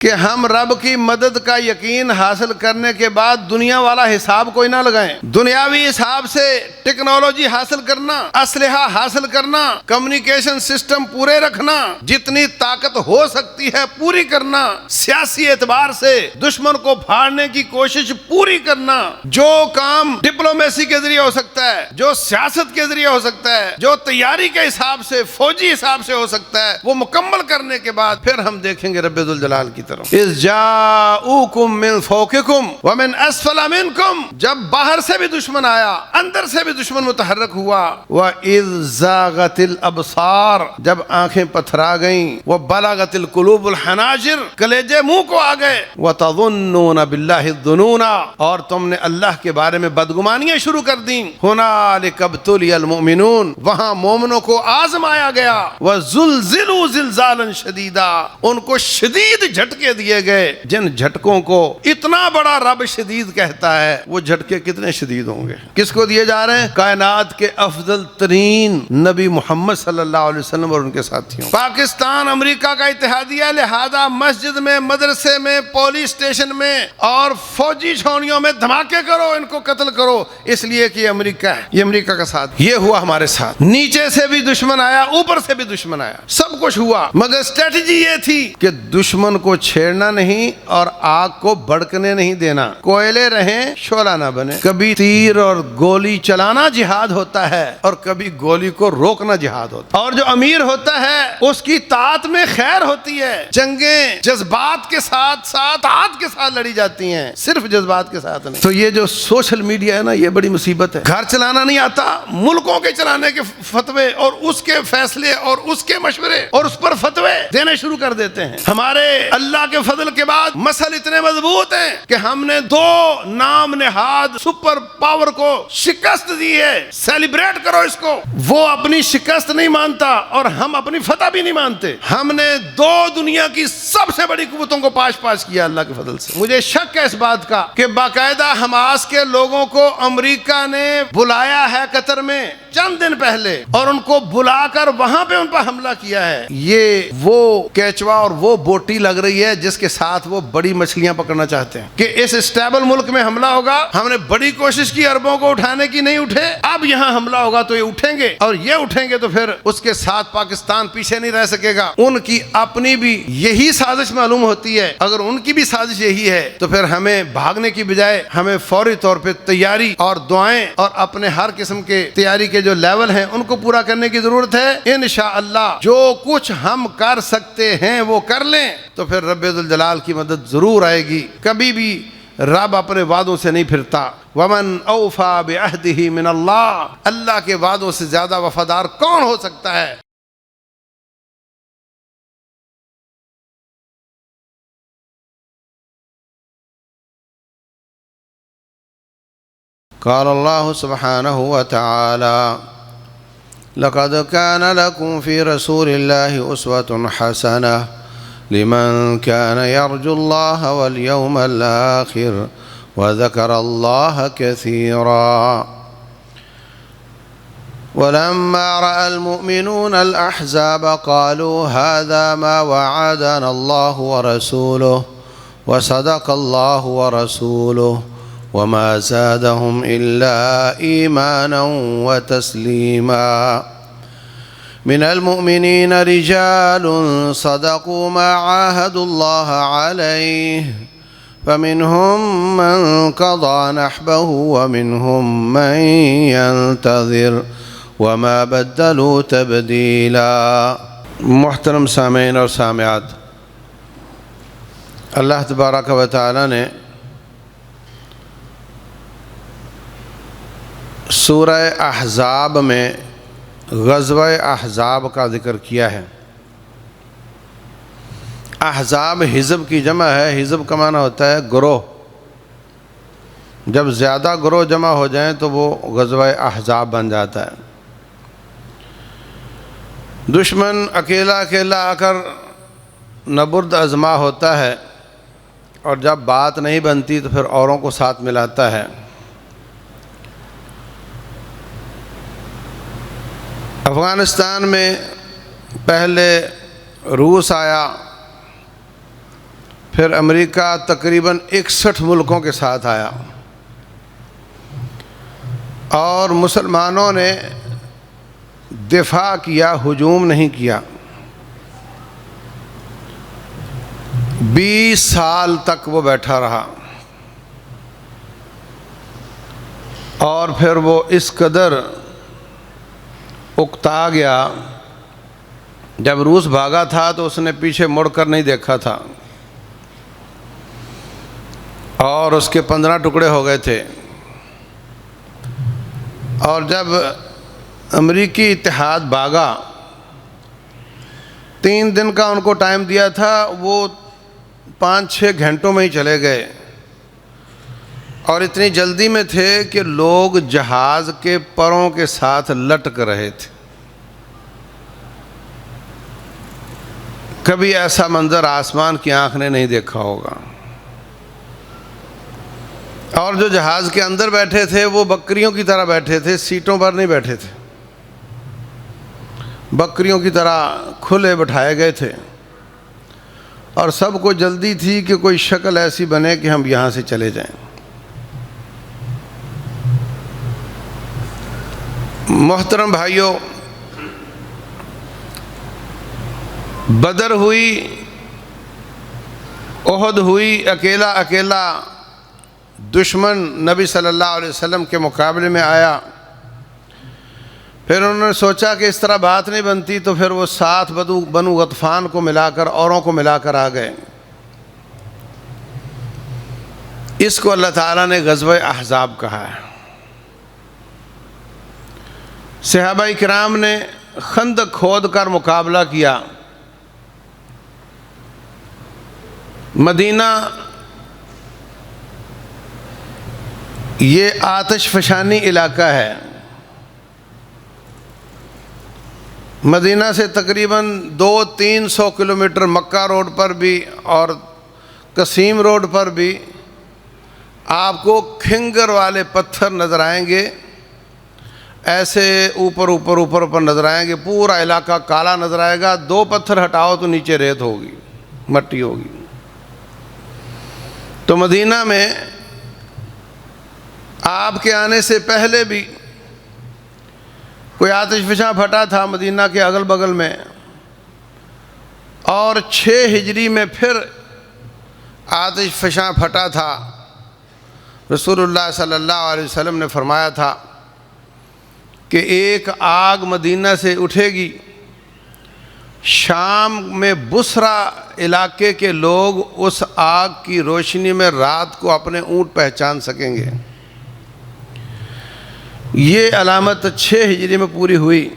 کہ ہم رب کی مدد کا یقین حاصل کرنے کے بعد دنیا والا حساب کوئی نہ لگائیں. دنیاوی حساب سے ٹیکنالوجی حاصل کرنا، اسلحہ حاصل کرنا، کمیونیکیشن سسٹم پورے رکھنا، جتنی طاقت ہو سکتی ہے پوری کرنا، سیاسی اعتبار سے دشمن کو پھاڑنے کی کوشش پوری کرنا، جو کام ڈپلومیسی کے ذریعے ہو سکتا ہے، جو سیاست کے ذریعے ہو سکتا ہے، جو تیاری کے حساب سے، فوجی حساب سے ہو سکتا ہے، وہ مکمل کرنے کے بعد پھر ہم دیکھیں گے رب ذوالجلال کی طرف. اذ جاؤکم من فوقکم ومن اسفل منکم، جب باہر سے بھی دشمن آیا، اندر سے بھی دشمن متحرک ہوا. وَإِذْ زَاغَتِ الْأَبْصَارُ، جب آنکھیں پتھرا گئیں. وَبَلَغَتِ الْقُلُوبُ الْحَنَاجِرَ، کلیجے منہ کو آ گئے. وَتَظُنُّونَ بِاللَّهِ الظُّنُونَ، اور تم نے اللہ کے بارے میں بدگمانیاں شروع کر دیں. هُنَالِكَ ابْتُلِيَ الْمُؤْمِنُونَ، وہاں مومنوں کو آزمایا گیا. وَزُلْزِلُوا زِلْزَالًا شَدِيدًا، ان کو شدید جھٹکے دیے گئے. جن جھٹکوں کو اتنا بڑا رب شدید کہتا ہے، وہ جھٹکے کتنے شدید ہوں گے. کس کو دیے جا رہے ہیں؟ کائنات کے افضل ترین نبی محمد صلی اللہ علیہ وسلم اور ان کے ساتھیوں. پاکستان امریکہ کا اتحادیہ، لہذا مسجد میں، مدرسے میں، پولیس اسٹیشن میں اور فوجی چھاؤنیوں میں دھماکے کرو، ان کو قتل کرو، اس لیے کہ یہ امریکہ ہے، یہ امریکہ کا ساتھ. یہ ہوا ہمارے ساتھ. نیچے سے بھی دشمن آیا، اوپر سے بھی دشمن آیا، سب کچھ ہوا، مگر اسٹریٹجی یہ تھی کہ دشمن کو چھیڑنا نہیں اور آگ کو بھڑکنے نہیں دینا. کوئلے رہیں، شعلہ نہ بنے. کبھی تیر اور گولی چلانا جہاد ہوتا ہے اور کبھی گولی کو روکنا جہاد ہوتا ہے. اور جو امیر ہوتا ہے اس کی طاعت میں خیر ہوتی ہے. جنگیں جذبات کے ساتھ ساتھ طاعت کے ساتھ لڑی جاتی ہیں، صرف جذبات کے ساتھ نہیں. تو یہ جو سوشل میڈیا ہے نا، یہ بڑی مصیبت ہے. گھر چلانا نہیں آتا، ملکوں کے چلانے کے فتوے اور اس کے فیصلے اور اس کے مشورے اور اس پر فتوے دینے شروع کر دیتے ہیں. ہمارے اللہ کے فضل کے بعد مسل اتنے مضبوط ہیں کہ ہم نے 2 نام نہاد سپر پاور کو شکست دی ہے. سیلیبریٹ کرو اس کو. وہ اپنی شکست نہیں مانتا اور ہم اپنی فتح بھی نہیں مانتے. ہم نے 2 دنیا کی سب سے بڑی قوتوں کو پاش کیا اللہ کے فضل سے. مجھے شک ہے اس بات کا کہ باقاعدہ حماس کے لوگوں کو امریکہ نے بلایا ہے قطر میں چند دن پہلے، اور ان کو بلا کر وہاں پہ ان پر حملہ کیا ہے. یہ وہ کیچوا اور وہ بوٹی لگ رہی ہے جس کے ساتھ وہ بڑی مچھلیاں پکڑنا چاہتے ہیں کہ اس اسٹیبل ملک میں حملہ ہوگا. ہم نے بڑی کوشش کی عربوں کو اٹھانے کی، نہیں اٹھے. اب یہاں حملہ ہوگا تو یہ اٹھیں گے، اور یہ اٹھیں گے تو پھر اس کے ساتھ پاکستان پیچھے نہیں رہ سکے گا. ان کی اپنی بھی یہی سازش معلوم ہوتی ہے. اگر ان کی بھی سازش یہی ہے تو پھر ہمیں بھاگنے کی بجائے ہمیں فوری طور پہ تیاری اور دعائیں اور اپنے ہر قسم کے تیاری کے جو لیول ہیں ان کو پورا کرنے کی ضرورت ہے. انشاءاللہ جو کچھ ہم کر سکتے ہیں وہ کر لیں تو پھر رب ذوالجلال کی مدد ضرور آئے گی. کبھی بھی رب اپنے وعدوں سے نہیں پھرتا. ومن اوفا بعہدہ من اللہ، اللہ کے وعدوں سے زیادہ وفادار کون ہو سکتا ہے؟ قال اللہ سبحانہ وتعالی لقد كان لكم في رسول الله أسوة حسنة لمن كان يرجو الله واليوم الآخر وذكر الله كثيرا. ولما رأى المؤمنون الأحزاب قالوا هذا ما وعدنا الله ورسوله وصدق الله ورسوله وما زادهم إلا إيمانا وتسليما. من المؤمنين رجال صدقوا ما عاهدوا الله عليه فمنهم من قضى نحبه ومنهم من ينتظر وما بدلوا تبديلا. محترم سامعین اور سامعات، اللہ تبارک و تعالی نے سورہ احزاب میں غزوہ احزاب کا ذکر کیا ہے. احزاب حزب کی جمع ہے. حزب کا معنی ہوتا ہے گروہ. جب زیادہ گروہ جمع ہو جائیں تو وہ غزوہ احزاب بن جاتا ہے. دشمن اکیلا اکیلا آ کر نبرد ازما ہوتا ہے، اور جب بات نہیں بنتی تو پھر اوروں کو ساتھ ملاتا ہے. افغانستان میں پہلے روس آیا، پھر امریکہ تقریباً 61 ملکوں کے ساتھ آیا اور مسلمانوں نے دفاع کیا، ہجوم نہیں کیا۔ 20 سال تک وہ بیٹھا رہا اور پھر وہ اس قدر اکتا گیا، جب روس بھاگا تھا تو اس نے پیچھے مڑ کر نہیں دیکھا تھا اور اس کے 15 ٹکڑے ہو گئے تھے، اور جب امریکی اتحاد بھاگا 3 دن کا ان کو ٹائم دیا تھا، وہ 5-6 گھنٹوں میں ہی چلے گئے، اور اتنی جلدی میں تھے کہ لوگ جہاز کے پروں کے ساتھ لٹک رہے تھے۔ کبھی ایسا منظر آسمان کی آنکھ نے نہیں دیکھا ہوگا۔ اور جو جہاز کے اندر بیٹھے تھے وہ بکریوں کی طرح بیٹھے تھے، سیٹوں پر نہیں بیٹھے تھے، بکریوں کی طرح کھلے بٹھائے گئے تھے، اور سب کو جلدی تھی کہ کوئی شکل ایسی بنے کہ ہم یہاں سے چلے جائیں۔ محترم بھائیوں، بدر ہوئی، احد ہوئی، اکیلا دشمن نبی صلی اللہ علیہ وسلم کے مقابلے میں آیا۔ پھر انہوں نے سوچا کہ اس طرح بات نہیں بنتی، تو پھر وہ 7 بنو غطفان کو ملا کر، اوروں کو ملا کر آ گئے۔ اس کو اللہ تعالیٰ نے غزوہ احزاب کہا ہے۔ صحابہ کرام نے خندق کھود کر مقابلہ کیا۔ مدینہ یہ آتش فشانی علاقہ ہے۔ مدینہ سے تقریباً 200-300 کلومیٹر مکہ روڈ پر بھی اور قصیم روڈ پر بھی آپ کو کھنگر والے پتھر نظر آئیں گے، ایسے اوپر نظر آئیں گے، پورا علاقہ کالا نظر آئے گا۔ 2 پتھر ہٹاؤ تو نیچے ریت ہوگی، مٹی ہوگی۔ تو مدینہ میں آپ کے آنے سے پہلے بھی کوئی آتش فشاں پھٹا تھا مدینہ کے اگل بغل میں، اور 6 ہجری میں پھر آتش فشاں پھٹا تھا۔ رسول اللہ صلی اللہ علیہ وسلم نے فرمایا تھا کہ ایک آگ مدینہ سے اٹھے گی، شام میں بصرہ علاقے کے لوگ اس آگ کی روشنی میں رات کو اپنے اونٹ پہچان سکیں گے۔ یہ علامت 6 ہجری میں پوری ہوئی۔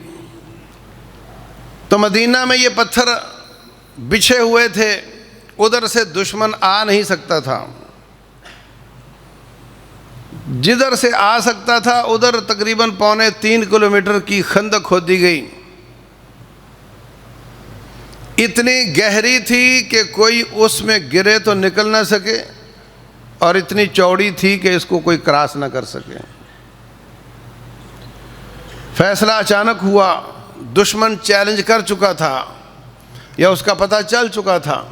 تو مدینہ میں یہ پتھر بچھے ہوئے تھے، ادھر سے دشمن آ نہیں سکتا تھا، جدھر سے آ سکتا تھا ادھر تقریباً 2.25 کلومیٹر کی خندق کھودی گئی۔ اتنی گہری تھی کہ کوئی اس میں گرے تو نکل نہ سکے، اور اتنی چوڑی تھی کہ اس کو کوئی کراس نہ کر سکے۔ فیصلہ اچانک ہوا، دشمن چیلنج کر چکا تھا یا اس کا پتہ چل چکا تھا،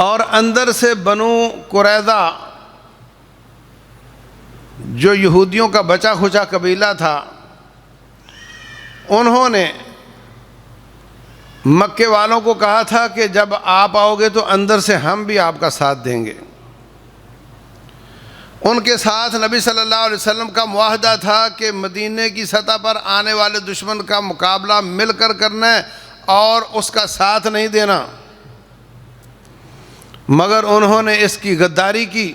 اور اندر سے بنو قریظہ جو یہودیوں کا بچا کھچا قبیلہ تھا، انہوں نے مکے والوں کو کہا تھا کہ جب آپ آؤ گے تو اندر سے ہم بھی آپ کا ساتھ دیں گے۔ ان کے ساتھ نبی صلی اللہ علیہ وسلم کا معاہدہ تھا کہ مدینے کی سطح پر آنے والے دشمن کا مقابلہ مل کر کرنا ہے اور اس کا ساتھ نہیں دینا، مگر انہوں نے اس کی غداری کی،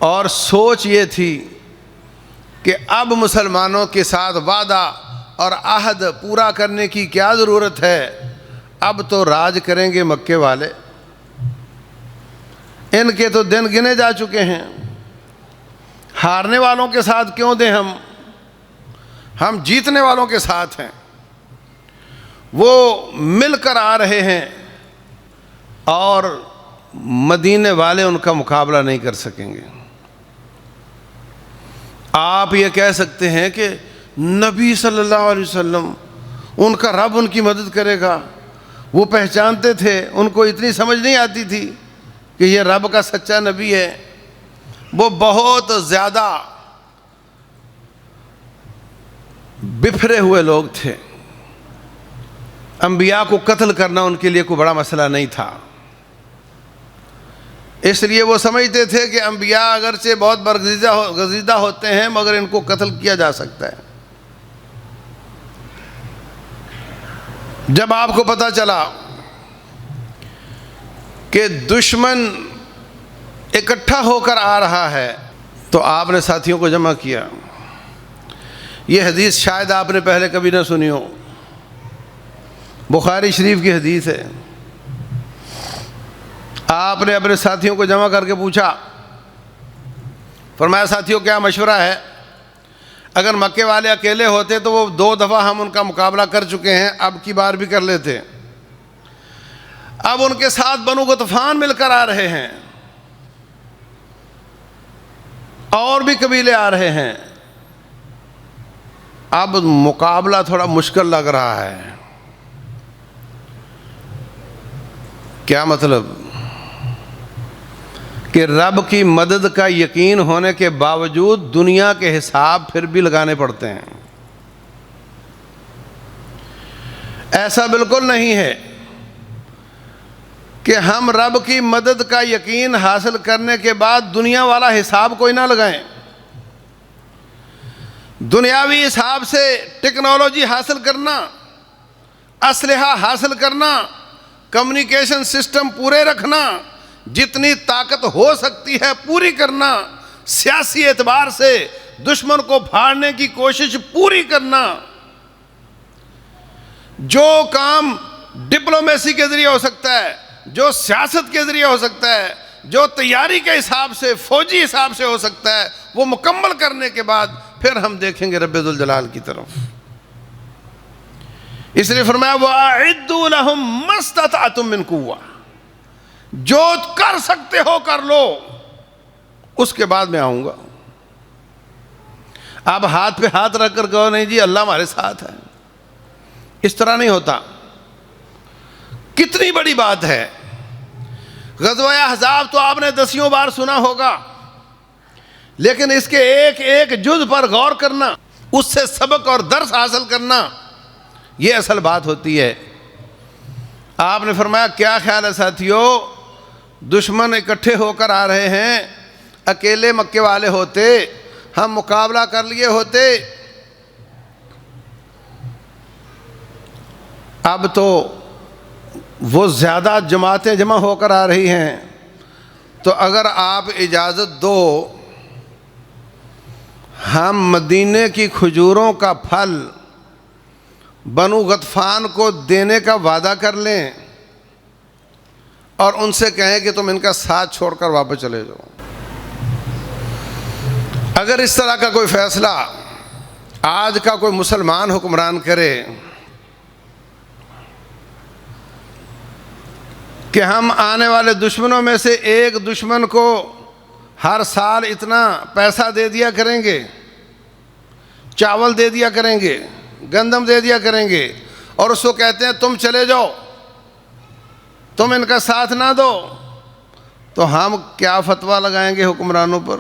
اور سوچ یہ تھی کہ اب مسلمانوں کے ساتھ وعدہ اور عہد پورا کرنے کی کیا ضرورت ہے، اب تو راج کریں گے مکے والے، ان کے تو دن گنے جا چکے ہیں، ہارنے والوں کے ساتھ کیوں دیں، ہم جیتنے والوں کے ساتھ ہیں، وہ مل کر آ رہے ہیں اور مدینے والے ان کا مقابلہ نہیں کر سکیں گے۔ آپ یہ کہہ سکتے ہیں کہ نبی صلی اللہ علیہ وسلم، ان کا رب ان کی مدد کرے گا، وہ پہچانتے تھے، ان کو اتنی سمجھ نہیں آتی تھی کہ یہ رب کا سچا نبی ہے۔ وہ بہت زیادہ بفرے ہوئے لوگ تھے، انبیاء کو قتل کرنا ان کے لیے کوئی بڑا مسئلہ نہیں تھا، اس لیے وہ سمجھتے تھے کہ انبیاء اگرچہ بہت برگزیدہ ہوتے ہیں مگر ان کو قتل کیا جا سکتا ہے۔ جب آپ کو پتہ چلا کہ دشمن اکٹھا ہو کر آ رہا ہے تو آپ نے ساتھیوں کو جمع کیا۔ یہ حدیث شاید آپ نے پہلے کبھی نہ سنی ہو، بخاری شریف کی حدیث ہے۔ آپ نے اپنے ساتھیوں کو جمع کر کے پوچھا، فرمایا ساتھیوں کیا مشورہ ہے؟ اگر مکے والے اکیلے ہوتے تو وہ 2 دفعہ ہم ان کا مقابلہ کر چکے ہیں، اب کی بار بھی کر لیتے، اب ان کے ساتھ بنو غطفان مل کر آ رہے ہیں، اور بھی قبیلے آ رہے ہیں، اب مقابلہ تھوڑا مشکل لگ رہا ہے۔ کیا مطلب؟ کہ رب کی مدد کا یقین ہونے کے باوجود دنیا کے حساب پھر بھی لگانے پڑتے ہیں۔ ایسا بالکل نہیں ہے کہ ہم رب کی مدد کا یقین حاصل کرنے کے بعد دنیا والا حساب کوئی نہ لگائیں۔ دنیاوی حساب سے ٹیکنالوجی حاصل کرنا، اسلحہ حاصل کرنا، کمیونیکیشن سسٹم پورے رکھنا، جتنی طاقت ہو سکتی ہے پوری کرنا، سیاسی اعتبار سے دشمن کو پھاڑنے کی کوشش پوری کرنا، جو کام ڈپلومیسی کے ذریعے ہو سکتا ہے، جو سیاست کے ذریعے ہو سکتا ہے، جو تیاری کے حساب سے، فوجی حساب سے ہو سکتا ہے، وہ مکمل کرنے کے بعد پھر ہم دیکھیں گے رب ذوالجلال کی طرف۔ اس لیے فرمایا وَأَعِدُّوا لَهُم مَّا اسْتَطَعْتُم مِّن قُوَّةٍ، جو کر سکتے ہو کر لو، اس کے بعد میں آؤں گا۔ آپ ہاتھ پہ ہاتھ رکھ کر کہو نہیں جی اللہ ہمارے ساتھ ہے، اس طرح نہیں ہوتا۔ کتنی بڑی بات ہے، غزوہ احزاب تو آپ نے 10 بار سنا ہوگا، لیکن اس کے ایک ایک جز پر غور کرنا، اس سے سبق اور درس حاصل کرنا، یہ اصل بات ہوتی ہے۔ آپ نے فرمایا کیا خیال ہے ساتھیو، دشمن اکٹھے ہو کر آ رہے ہیں، اکیلے مکے والے ہوتے ہم مقابلہ کر لیے ہوتے، اب تو وہ زیادہ جماعتیں جمع ہو کر آ رہی ہیں، تو اگر آپ اجازت دو ہم مدینے کی کھجوروں کا پھل بنو غطفان کو دینے کا وعدہ کر لیں اور ان سے کہیں کہ تم ان کا ساتھ چھوڑ کر واپس چلے جاؤ۔ اگر اس طرح کا کوئی فیصلہ آج کا کوئی مسلمان حکمران کرے کہ ہم آنے والے دشمنوں میں سے ایک دشمن کو ہر سال اتنا پیسہ دے دیا کریں گے، چاول دے دیا کریں گے، گندم دے دیا کریں گے، اور اس کو کہتے ہیں تم چلے جاؤ، تم ان کا ساتھ نہ دو، تو ہم کیا فتویٰ لگائیں گے حکمرانوں پر؟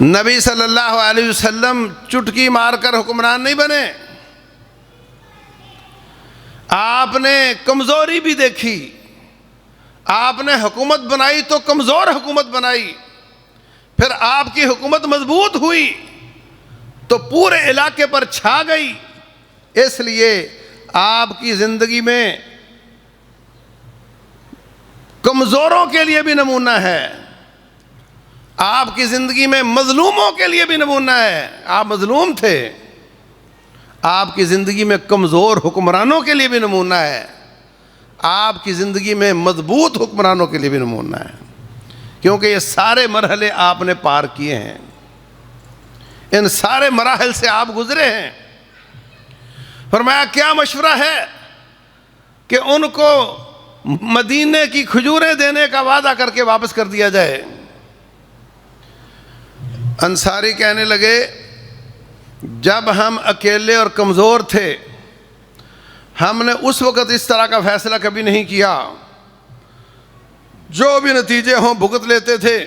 نبی صلی اللہ علیہ وسلم چٹکی مار کر حکمران نہیں بنے، آپ نے کمزوری بھی دیکھی، آپ نے حکومت بنائی تو کمزور حکومت بنائی، پھر آپ کی حکومت مضبوط ہوئی تو پورے علاقے پر چھا گئی۔ اس لیے آپ کی زندگی میں کمزوروں کے لیے بھی نمونہ ہے، آپ کی زندگی میں مظلوموں کے لیے بھی نمونہ ہے۔ آپ مظلوم تھے، آپ کی زندگی میں کمزور حکمرانوں کے لیے بھی نمونہ ہے، آپ کی زندگی میں مضبوط حکمرانوں کے لیے بھی نمونہ ہے، کیونکہ یہ سارے مرحلے آپ نے پار کیے ہیں، ان سارے مراحل سے آپ گزرے ہیں۔ فرمایا کیا مشورہ ہے کہ ان کو مدینے کی کھجوریں دینے کا وعدہ کر کے واپس کر دیا جائے؟ انصاری کہنے لگے جب ہم اکیلے اور کمزور تھے ہم نے اس وقت اس طرح کا فیصلہ کبھی نہیں کیا، جو بھی نتیجے ہوں بھگت لیتے تھے،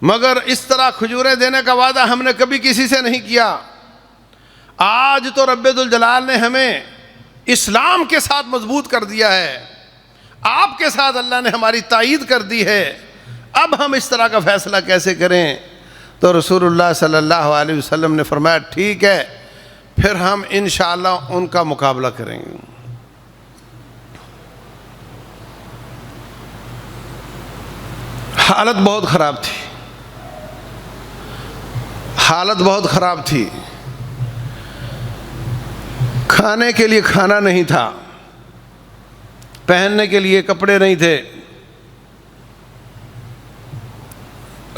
مگر اس طرح کھجوریں دینے کا وعدہ ہم نے کبھی کسی سے نہیں کیا۔ آج تو رب ذوالجلال نے ہمیں اسلام کے ساتھ مضبوط کر دیا ہے، آپ کے ساتھ اللہ نے ہماری تائید کر دی ہے، اب ہم اس طرح کا فیصلہ کیسے کریں؟ تو رسول اللہ صلی اللہ علیہ وسلم نے فرمایا ٹھیک ہے، پھر ہم انشاءاللہ ان کا مقابلہ کریں گے۔ حالت بہت خراب تھی، حالت بہت خراب تھی، کھانے کے لیے کھانا نہیں تھا، پہننے کے لیے کپڑے نہیں تھے،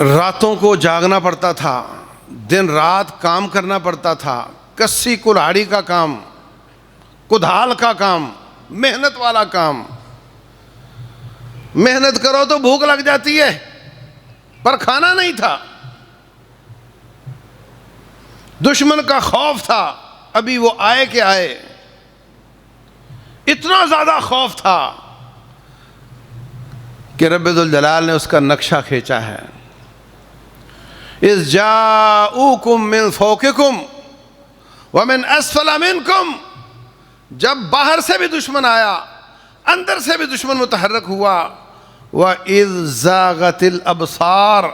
راتوں کو جاگنا پڑتا تھا، دن رات کام کرنا پڑتا تھا، کسی کلہاڑی کا کام، کدھال کا کام، محنت والا کام۔ محنت کرو تو بھوک لگ جاتی ہے، پر کھانا نہیں تھا۔ دشمن کا خوف تھا، ابھی وہ آئے کہ آئے، اتنا زیادہ خوف تھا کہ رب ذوالجلال نے اس کا نقشہ کھینچا ہے۔ اذ جاؤکم من فوقکم ومن اسفل منکم، جب باہر سے بھی دشمن آیا، اندر سے بھی دشمن متحرک ہوا۔ وَإِذْ زَاغَتِ الْأَبْصَارِ،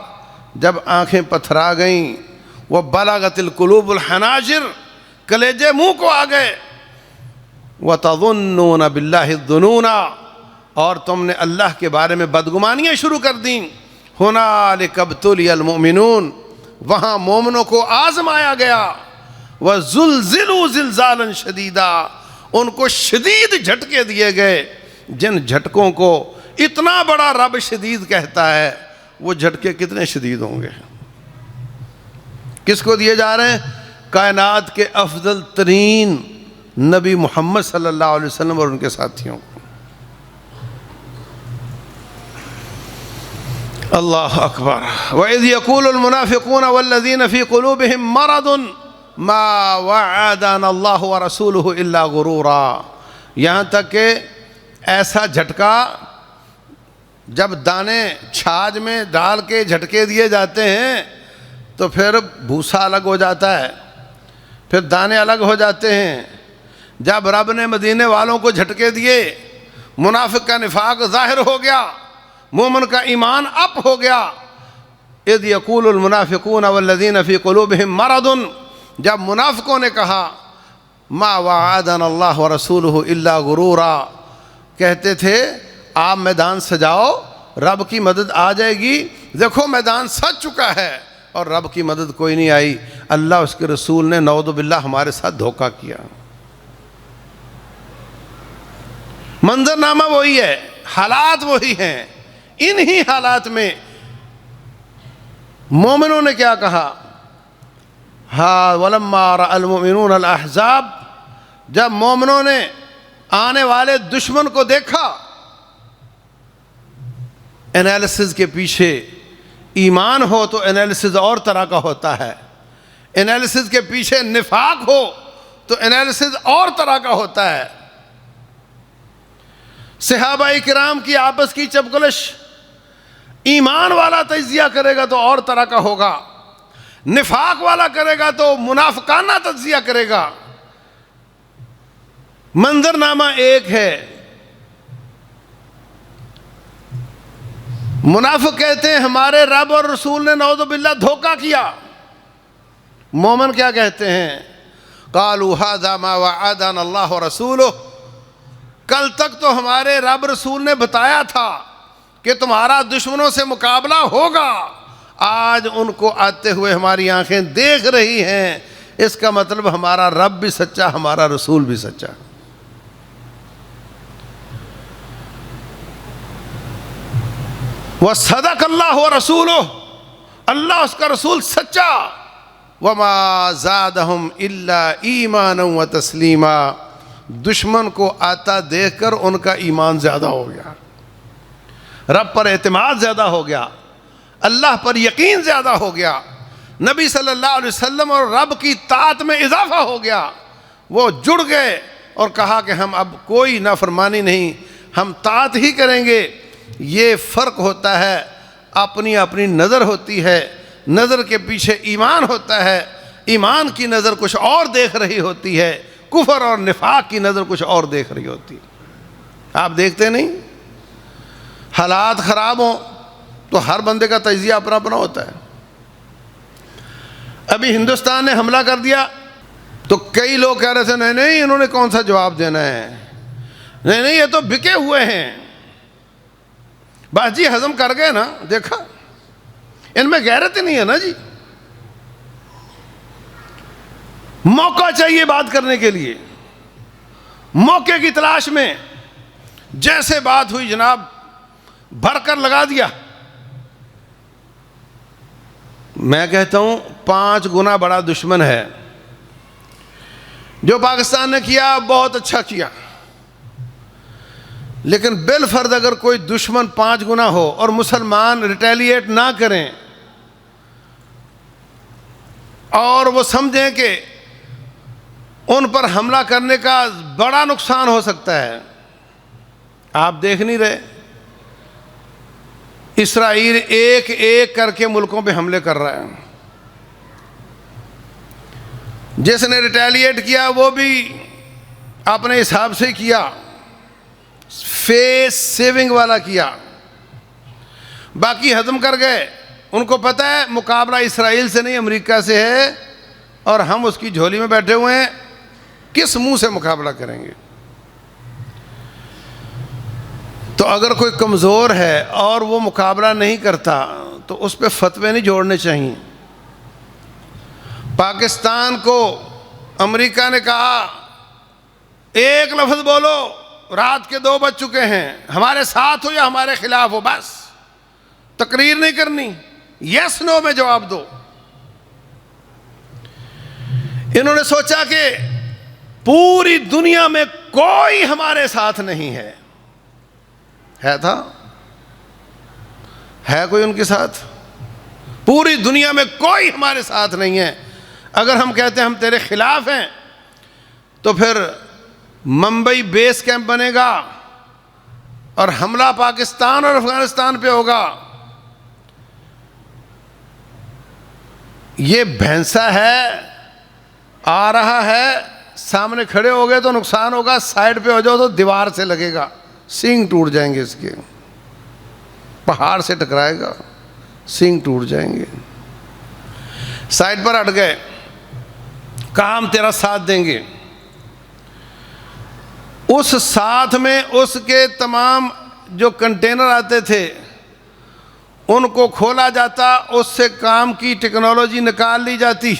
جب آنکھیں پتھرا گئیں۔ وَبَلَغَتِ الْقُلُوبُ الْحَنَاجِرِ، کلیجے منہ کو آ گئے۔ وَتَظُنُّونَ بِاللَّهِ الظُّنُونَ، اور تم نے اللہ کے بارے میں بدگمانیاں شروع کر دیں۔ هُنَالِكَ ابْتُلِيَ الْمُؤْمِنُونَ، وہاں مومنوں کو آزمایا گیا۔ وَزُلْزِلُوا زِلْزَالًا شَدِيدًا، ان کو شدید جھٹکے دیے گئے، جن جھٹکوں کو اتنا بڑا رب شدید کہتا ہے، وہ جھٹکے کتنے شدید ہوں گے؟ کس کو دیے جا رہے ہیں؟ کائنات کے افضل ترین نبی محمد صلی اللہ علیہ وسلم اور ان کے ساتھیوں کو۔ اللہ اکبر۔ وَإِذْ يَقُولُ الْمُنَافِقُونَ وَالَّذِينَ فِي قُلُوبِهِم مَّرَضٌ مَّا وَعَدَنَا اللَّهُ وَرَسُولُهُ إِلَّا غُرُورًا، یہاں تک کہ ایسا جھٹکا جب دانے چھاج میں ڈال کے جھٹکے دیے جاتے ہیں تو پھر بھوسا الگ ہو جاتا ہے، پھر دانے الگ ہو جاتے ہیں۔ جب رب نے مدینے والوں کو جھٹکے دیے، منافق کا نفاق ظاہر ہو گیا، مومن کا ایمان اپ ہو گیا۔ اذ یقول المنافقون والذین فی قلوبہم مرض، جب منافقوں نے کہا ما وعدنا اللہ ورسولہ الا غرورا، کہتے تھے آپ میدان سجاؤ، رب کی مدد آ جائے گی۔ دیکھو میدان سج چکا ہے اور رب کی مدد کوئی نہیں آئی، اللہ اس کے رسول نے نعوذ باللہ ہمارے ساتھ دھوکہ کیا۔ منظرنامہ وہی ہے، حالات وہی ہیں۔ انہی حالات میں مومنوں نے کیا کہا؟ وَلَمَّا رَأَى الْمُؤْمِنُونَ الْأَحْزَابَ، جب مومنوں نے آنے والے دشمن کو دیکھا۔ انالیسز کے پیچھے ایمان ہو تو انالیسز اور طرح کا ہوتا ہے، انالیسز کے پیچھے نفاق ہو تو انالیسز اور طرح کا ہوتا ہے۔ صحابہ کرام کی آپس کی چپکلش، ایمان والا تجزیہ کرے گا تو اور طرح کا ہوگا، نفاق والا کرے گا تو منافقانہ تجزیہ کرے گا۔ منظرنامہ ایک ہے۔ منافق کہتے ہیں ہمارے رب اور رسول نے نعوذ باللہ دھوکہ کیا۔ مومن کیا کہتے ہیں؟ قالوا هذا ما وعدنا اللہ ورسولہ، کل تک تو ہمارے رب رسول نے بتایا تھا کہ تمہارا دشمنوں سے مقابلہ ہوگا، آج ان کو آتے ہوئے ہماری آنکھیں دیکھ رہی ہیں، اس کا مطلب ہمارا رب بھی سچا، ہمارا رسول بھی سچا۔ وَصَدَقَ اللَّهُ وَرَسُولُهُ، اللہ اس کا رسول سچا۔ وَمَا زَادَهُمْ إِلَّا إِيمَانًا وَتَسْلِيمًا، دشمن کو آتا دیکھ کر ان کا ایمان زیادہ ہو گیا، رب پر اعتماد زیادہ ہو گیا، اللہ پر یقین زیادہ ہو گیا۔ نبی صلی اللہ علیہ وسلم اور رب کی طاعت میں اضافہ ہو گیا، وہ جڑ گئے اور کہا کہ ہم اب کوئی نافرمانی نہیں، ہم طاعت ہی کریں گے۔ یہ فرق ہوتا ہے، اپنی اپنی نظر ہوتی ہے، نظر کے پیچھے ایمان ہوتا ہے، ایمان کی نظر کچھ اور دیکھ رہی ہوتی ہے، کفر اور نفاق کی نظر کچھ اور دیکھ رہی ہوتی ہے۔ آپ دیکھتے نہیں، حالات خراب ہوں تو ہر بندے کا تجزیہ اپنا اپنا ہوتا ہے۔ ابھی ہندوستان نے حملہ کر دیا تو کئی لوگ کہہ رہے تھے نہیں نہیں انہوں نے کون سا جواب دینا ہے، نہیں نہیں یہ تو بکے ہوئے ہیں۔ بس جی ہضم کر گئے نا، دیکھا ان میں غیرت ہی نہیں ہے نا جی۔ موقع چاہیے بات کرنے کے لیے، موقع کی تلاش میں جیسے بات ہوئی جناب بھر کر لگا دیا۔ میں کہتا ہوں 5 گنا بڑا دشمن ہے۔ جو پاکستان نے کیا بہت اچھا کیا، لیکن بالفرض اگر کوئی دشمن 5 گنا ہو اور مسلمان ریٹیلیٹ نہ کریں اور وہ سمجھیں کہ ان پر حملہ کرنے کا بڑا نقصان ہو سکتا ہے۔ آپ دیکھ نہیں رہے اسرائیل ایک ایک کر کے ملکوں پہ حملے کر رہا ہے۔ جس نے ریٹیلیٹ کیا وہ بھی اپنے حساب سے کیا، فیس سیونگ والا کیا، باقی ہضم کر گئے۔ ان کو پتہ ہے مقابلہ اسرائیل سے نہیں امریکہ سے ہے، اور ہم اس کی جھولی میں بیٹھے ہوئے ہیں، کس منہ سے مقابلہ کریں گے؟ تو اگر کوئی کمزور ہے اور وہ مقابلہ نہیں کرتا تو اس پہ فتوے نہیں جوڑنے چاہیے۔ پاکستان کو امریکہ نے کہا ایک لفظ بولو، رات کے 2 بج چکے ہیں، ہمارے ساتھ ہو یا ہمارے خلاف ہو، بس تقریر نہیں کرنی، یس نو میں جواب دو۔ انہوں نے سوچا کہ پوری دنیا میں کوئی ہمارے ساتھ نہیں ہے، ہے کوئی ان کے ساتھ؟ پوری دنیا میں کوئی ہمارے ساتھ نہیں ہے۔ اگر ہم کہتے ہیں ہم تیرے خلاف ہیں تو پھر ممبئی بیس کیمپ بنے گا اور حملہ پاکستان اور افغانستان پہ ہوگا۔ یہ بھینسا ہے، آ رہا ہے، سامنے کھڑے ہو گئے تو نقصان ہوگا، سائڈ پہ ہو جاؤ تو دیوار سے لگے گا، سینگ ٹوٹ جائیں گے، اس کے پہاڑ سے ٹکرائے گا، سینگ ٹوٹ جائیں گے۔ سائڈ پر ہٹ گئے، کہا ہم تیرا ساتھ دیں گے۔ اس ساتھ میں اس کے تمام جو کنٹینر آتے تھے ان کو کھولا جاتا، اس سے کام کی ٹیکنالوجی نکال لی جاتی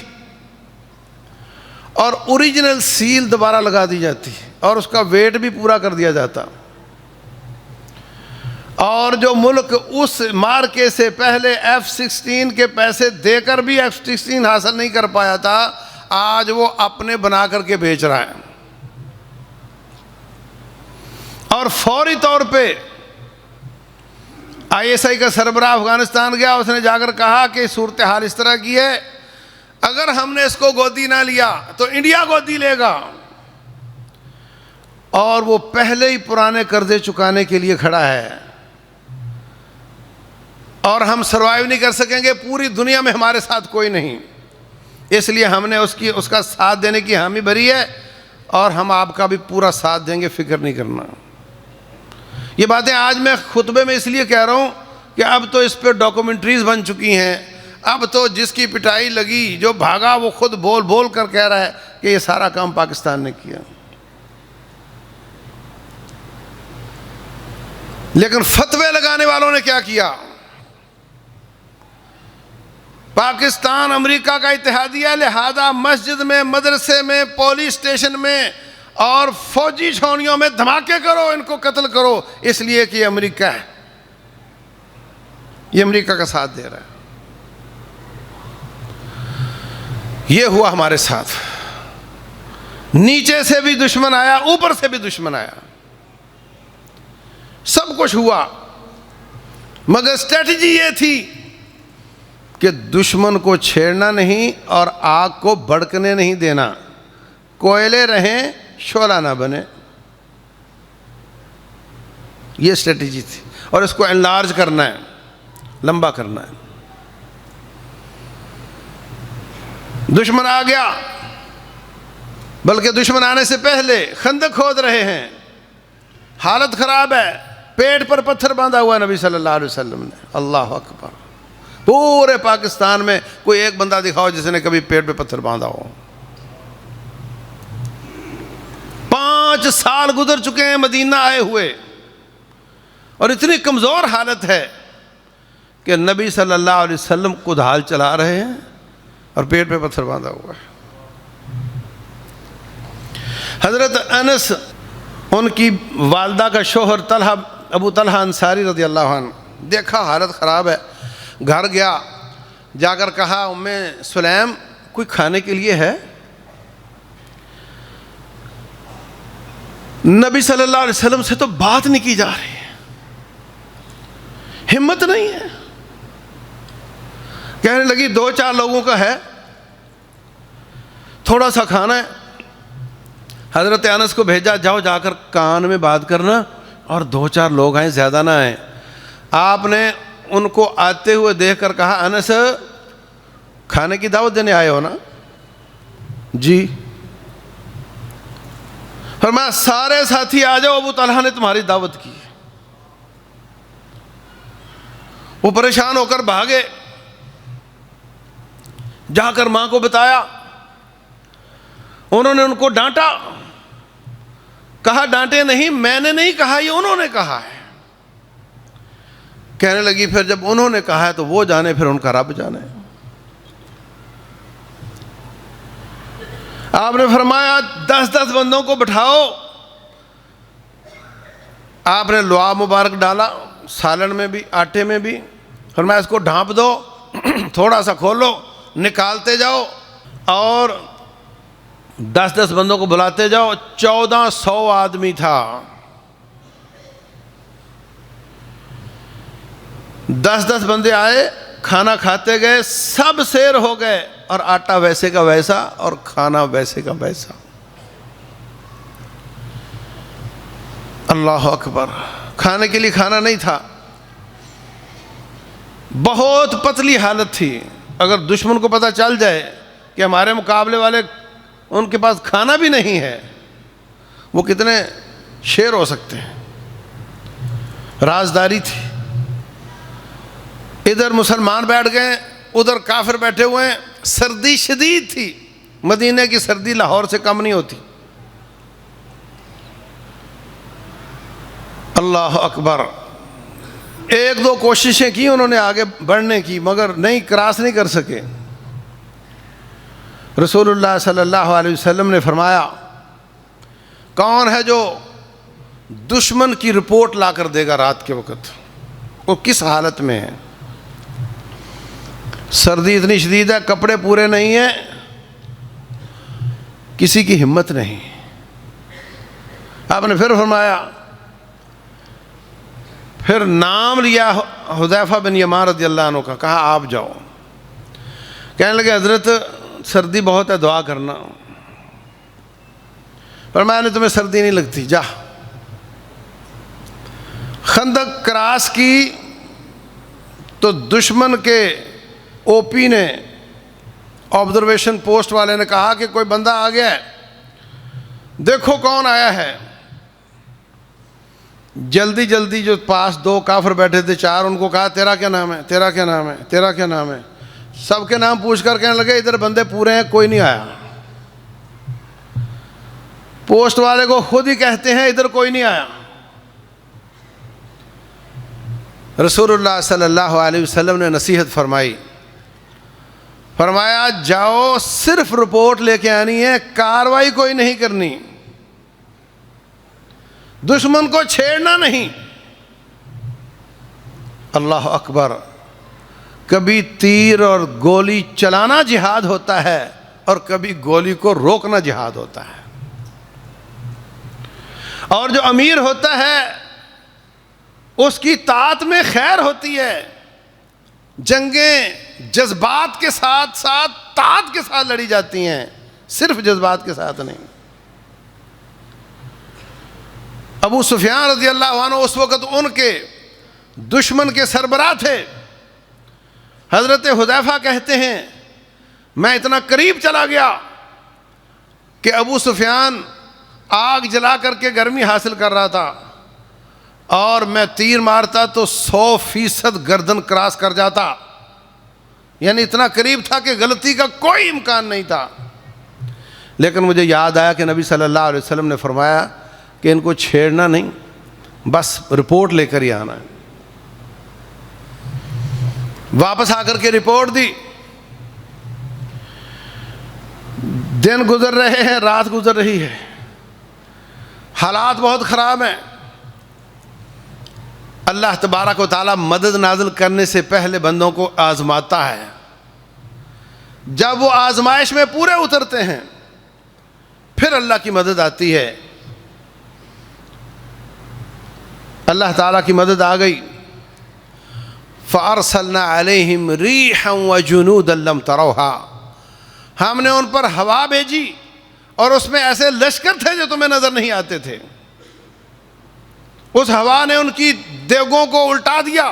اور اوریجنل سیل دوبارہ لگا دی جاتی اور اس کا ویٹ بھی پورا کر دیا جاتا۔ اور جو ملک اس مارکے سے پہلے F-16 کے پیسے دے کر بھی F-16 حاصل نہیں کر پایا تھا، آج وہ اپنے بنا کر کے بیچ رہا ہے۔ اور فوری طور پہ ISI کا سربراہ افغانستان گیا، اس نے جا کر کہا کہ صورتحال اس طرح کی ہے، اگر ہم نے اس کو گودی نہ لیا تو انڈیا گودی لے گا، اور وہ پہلے ہی پرانے قرضے چکانے کے لیے کھڑا ہے، اور ہم سروائیو نہیں کر سکیں گے، پوری دنیا میں ہمارے ساتھ کوئی نہیں، اس لیے ہم نے اس کا ساتھ دینے کی حامی بھری ہے، اور ہم آپ کا بھی پورا ساتھ دیں گے، فکر نہیں کرنا۔ یہ باتیں آج میں خطبے میں اس لیے کہہ رہا ہوں کہ اب تو اس پہ ڈاکومنٹریز بن چکی ہیں، اب تو جس کی پٹائی لگی، جو بھاگا، وہ خود بول بول کر کہہ رہا ہے کہ یہ سارا کام پاکستان نے کیا۔ لیکن فتوے لگانے والوں نے کیا کیا؟ پاکستان امریکہ کا اتحادیہ، لہذا مسجد میں، مدرسے میں، پولیس اسٹیشن میں اور فوجی چھاؤنیوں میں دھماکے کرو، ان کو قتل کرو، اس لیے کہ یہ امریکہ ہے، یہ امریکہ کا ساتھ دے رہا ہے۔ یہ ہوا ہمارے ساتھ، نیچے سے بھی دشمن آیا، اوپر سے بھی دشمن آیا، سب کچھ ہوا، مگر اسٹریٹجی یہ تھی کہ دشمن کو چھیڑنا نہیں اور آگ کو بھڑکنے نہیں دینا، کوئلے رہیں شعلہ نہ بنے. یہ اسٹریٹجی تھی، اور اس کو انلارج کرنا ہے، لمبا کرنا ہے. دشمن آ گیا، بلکہ دشمن آنے سے پہلے خندق کھود رہے ہیں، حالت خراب ہے، پیٹ پر پتھر باندھا ہوا ہے نبی صلی اللہ علیہ وسلم نے. اللہ اکبر. پورے پاکستان میں کوئی ایک بندہ دکھاؤ جس نے کبھی پیٹ پہ پتھر باندھا ہو. 5 سال گزر چکے ہیں مدینہ آئے ہوئے، اور اتنی کمزور حالت ہے کہ نبی صلی اللہ علیہ وسلم کدال چلا رہے ہیں اور پیٹ پہ پتھر باندھا ہوا ہے. حضرت انس، ان کی والدہ کا شوہر طلحہ، ابو طلحہ انصاری رضی اللہ عنہ، دیکھا حالت خراب ہے، گھر گیا، جا کر کہا ام سلیم کوئی کھانے کے لیے ہے؟ نبی صلی اللہ علیہ وسلم سے تو بات نہیں کی جا رہی ہے، ہمت نہیں ہے. کہنے لگی 2-4 لوگوں کا ہے، تھوڑا سا کھانا ہے. حضرت انس کو بھیجا، جاؤ جا کر کان میں بات کرنا اور 2-4 لوگ آئیں، زیادہ نہ آئیں. آپ نے ان کو آتے ہوئے دیکھ کر کہا انس کھانے کی دعوت دینے آئے ہو نا؟ جی. فرمایا سارے ساتھی آ جاؤ، ابو طلحہ نے تمہاری دعوت کی. وہ پریشان ہو کر بھاگے، جا کر ماں کو بتایا. انہوں نے ان کو ڈانٹا، کہا ڈانٹے نہیں، میں نے نہیں کہا، یہ انہوں نے کہا ہے. کہنے لگی پھر جب انہوں نے کہا ہے تو وہ جانے، پھر ان کا رب جانے. آپ نے فرمایا 10 بندوں کو بٹھاؤ. آپ نے لعاب مبارک ڈالا، سالن میں بھی آٹے میں بھی. فرمایا اس کو ڈھانپ دو، تھوڑا سا کھولو، نکالتے جاؤ، اور 10 بندوں کو بلاتے جاؤ. 1400 آدمی تھا. 10 بندے آئے، کھانا کھاتے گئے، سب سیر ہو گئے، اور آٹا ویسے کا ویسا اور کھانا ویسے کا ویسا. اللہ اکبر. کھانے کے لیے کھانا نہیں تھا، بہت پتلی حالت تھی. اگر دشمن کو پتہ چل جائے کہ ہمارے مقابلے والے ان کے پاس کھانا بھی نہیں ہے، وہ کتنے شیر ہو سکتے ہیں. رازداری تھی. ادھر مسلمان بیٹھ گئے، ادھر کافر بیٹھے ہوئے ہیں. سردی شدید تھی، مدینہ کی سردی لاہور سے کم نہیں ہوتی. اللہ اکبر. 1-2 کوششیں کی انہوں نے آگے بڑھنے کی، مگر نہیں، کراس نہیں کر سکے. رسول اللہ صلی اللہ علیہ وسلم نے فرمایا کون ہے جو دشمن کی رپورٹ لا کر دے گا رات کے وقت، وہ کس حالت میں ہے. سردی اتنی شدید ہے، کپڑے پورے نہیں ہیں، کسی کی ہمت نہیں. آپ نے پھر فرمایا، پھر نام لیا حذیفہ بن یمان رضی اللہ عنہ کا، کہا آپ جاؤ. کہنے لگے حضرت سردی بہت ہے، دعا کرنا. فرمایا نہیں تمہیں سردی نہیں لگتی، جا. خندق کراس کی تو دشمن کے او پی نے، آبزرویشن پوسٹ والے نے کہا کہ کوئی بندہ آ گیا ہے، دیکھو کون آیا ہے. جلدی جلدی جو پاس 2 کافر بیٹھے تھے، 4، ان کو کہا تیرا کیا نام ہے، تیرا کیا نام ہے، تیرا کیا نام ہے. سب کے نام پوچھ کر کہنے لگے ادھر بندے پورے ہیں، کوئی نہیں آیا. پوسٹ والے کو خود ہی کہتے ہیں ادھر کوئی نہیں آیا. رسول اللہ صلی اللہ علیہ وسلم نے نصیحت فرمائی، فرمایا جاؤ، صرف رپورٹ لے کے آنی ہے، کاروائی کوئی نہیں کرنی، دشمن کو چھیڑنا نہیں. اللہ اکبر. کبھی تیر اور گولی چلانا جہاد ہوتا ہے، اور کبھی گولی کو روکنا جہاد ہوتا ہے. اور جو امیر ہوتا ہے اس کی طاعت میں خیر ہوتی ہے، جنگیں جذبات کے ساتھ ساتھ طاقت کے ساتھ لڑی جاتی ہیں، صرف جذبات کے ساتھ نہیں۔ ابو سفیان رضی اللہ عنہ اس وقت ان کے دشمن کے سربراہ تھے۔ حضرت حذیفہ کہتے ہیں میں اتنا قریب چلا گیا کہ ابو سفیان آگ جلا کر کے گرمی حاصل کر رہا تھا، اور میں تیر مارتا تو 100% گردن کراس کر جاتا، یعنی اتنا قریب تھا کہ غلطی کا کوئی امکان نہیں تھا۔ لیکن مجھے یاد آیا کہ نبی صلی اللہ علیہ وسلم نے فرمایا کہ ان کو چھیڑنا نہیں، بس رپورٹ لے کر ہی آنا ہے۔ واپس آ کر کے رپورٹ دی، دن گزر رہے ہیں، رات گزر رہی ہے، حالات بہت خراب ہیں۔ اللہ تبارک و تعالیٰ مدد نازل کرنے سے پہلے بندوں کو آزماتا ہے، جب وہ آزمائش میں پورے اترتے ہیں پھر اللہ کی مدد آتی ہے۔ اللہ تعالیٰ کی مدد آ گئی۔ فَأَرْسَلْنَا عَلَيْهِمْ رِيحًا وَجُنُودًا لَمْ تَرَوْهَا، ہم نے ان پر ہوا بھیجی اور اس میں ایسے لشکر تھے جو تمہیں نظر نہیں آتے تھے۔ اس ہوا نے ان کی دیگوں کو الٹا دیا،